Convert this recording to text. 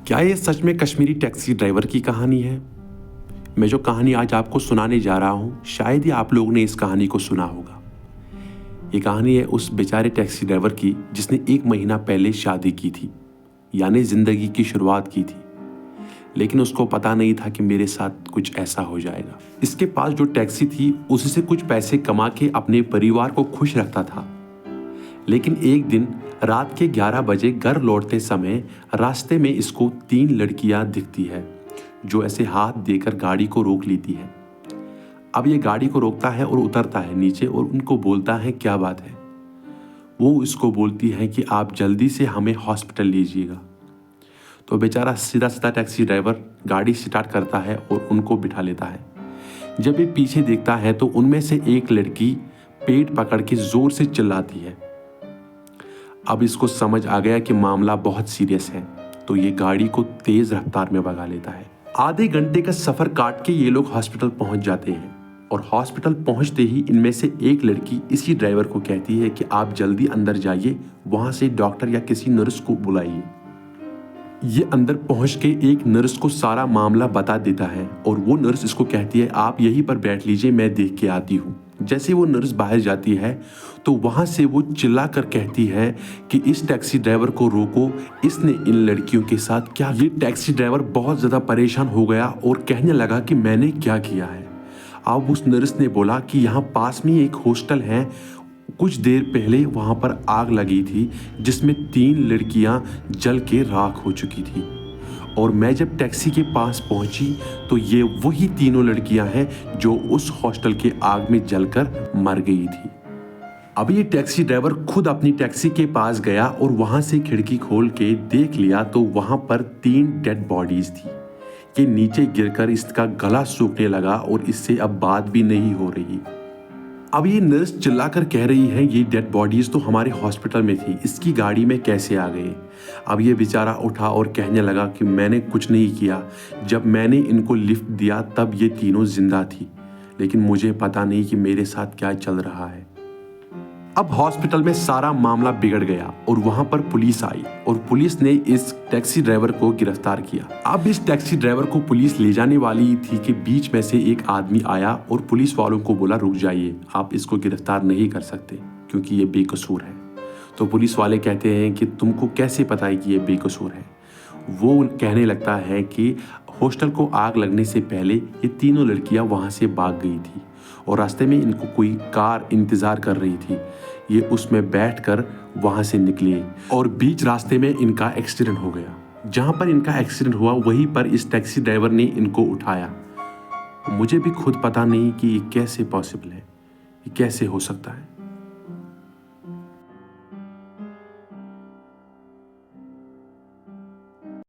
क्या ये सच में कश्मीरी टैक्सी ड्राइवर की कहानी है? मैं जो कहानी आज आपको सुनाने जा रहा हूँ, शायद ही आप लोगों ने इस कहानी को सुना होगा। ये कहानी है उस बेचारे टैक्सी ड्राइवर की जिसने 1 महीना पहले शादी की थी, यानी जिंदगी की शुरुआत की थी। लेकिन उसको पता नहीं था कि मेरे साथ कुछ ऐसा हो जाएगा। इसके पास जो टैक्सी थी उसी से कुछ पैसे कमा के अपने परिवार को खुश रखता था। लेकिन एक दिन रात के 11 बजे घर लौटते समय रास्ते में इसको 3 लड़कियां दिखती है जो ऐसे हाथ देकर गाड़ी को रोक लेती है। अब ये गाड़ी को रोकता है और उतरता है नीचे और उनको बोलता है क्या बात है। वो इसको बोलती है कि आप जल्दी से हमें हॉस्पिटल लीजिएगा। तो बेचारा सीधा सीधा टैक्सी ड्राइवर गाड़ी स्टार्ट करता है और उनको बिठा लेता है। जब ये पीछे देखता है तो उनमें से एक लड़की पेट पकड़ के जोर से चिल्लाती है। अब इसको समझ आ गया कि मामला बहुत सीरियस है, तो ये गाड़ी को तेज रफ्तार में भगा लेता है। आधे घंटे का सफर काट के ये लोग हॉस्पिटल पहुंच जाते हैं और हॉस्पिटल पहुंचते ही इनमें से एक लड़की इसी ड्राइवर को कहती है कि आप जल्दी अंदर जाइए, वहां से डॉक्टर या किसी नर्स को बुलाइए। ये अंदर पहुंच के एक नर्स को सारा मामला बता देता है और वो नर्स इसको कहती है आप यहीं पर बैठ लीजिए, मैं देख के आती हूँ। जैसे वो नर्स बाहर जाती है तो वहां से वो चिल्ला कर कहती है कि इस टैक्सी ड्राइवर को रोको, इसने इन लड़कियों के साथ क्या। ये टैक्सी ड्राइवर बहुत ज़्यादा परेशान हो गया और कहने लगा कि मैंने क्या किया है। अब उस नर्स ने बोला कि यहाँ पास में एक हॉस्टल है, कुछ देर पहले वहाँ पर आग लगी थी जिसमें 3 लड़कियाँ जल के राख हो चुकी थी और मैं जब टैक्सी के पास पहुंची तो ये वही तीनों लड़कियां हैं जो उस हॉस्टल के आग में जलकर मर गई थी। अब ये टैक्सी ड्राइवर खुद अपनी टैक्सी के पास गया और वहां से खिड़की खोल के देख लिया तो वहां पर 3 डेड बॉडीज थी। ये नीचे गिरकर इसका गला सूखने लगा और इससे अब बात भी नहीं हो रही। अब ये नर्स चिल्लाकर कह रही है ये डेड बॉडीज तो हमारे हॉस्पिटल में थी, इसकी गाड़ी में कैसे आ गए। अब ये बेचारा उठा और कहने लगा कि मैंने कुछ नहीं किया, जब मैंने इनको लिफ्ट दिया तब ये तीनों जिंदा थी, लेकिन मुझे पता नहीं कि मेरे साथ क्या चल रहा है। अब हॉस्पिटल में सारा मामला बिगड़ गया और वहां पर पुलिस आई और पुलिस ने इस टैक्सी ड्राइवर को गिरफ्तार किया। अब इस टैक्सी ड्राइवर को पुलिस ले जाने वाली थी कि बीच में से एक आदमी आया और पुलिस वालों को बोला रुक जाइए, आप इसको गिरफ्तार नहीं कर सकते क्योंकि ये बेकसूर है। तो पुलिस वाले कहते हैं कि तुमको कैसे पता है कि ये बेकसूर है। वो कहने लगता है कि हॉस्टल को आग लगने से पहले ये तीनों लड़कियां वहां से भाग गई थी और रास्ते में इनको कोई कार इंतजार कर रही थी। ये उसमें बैठकर वहां से निकले और बीच रास्ते में इनका एक्सीडेंट हो गया। जहां पर इनका एक्सीडेंट हुआ वहीं पर इस टैक्सी ड्राइवर ने इनको उठाया। मुझे भी खुद पता नहीं कि ये कैसे पॉसिबल है, ये कैसे हो सकता है।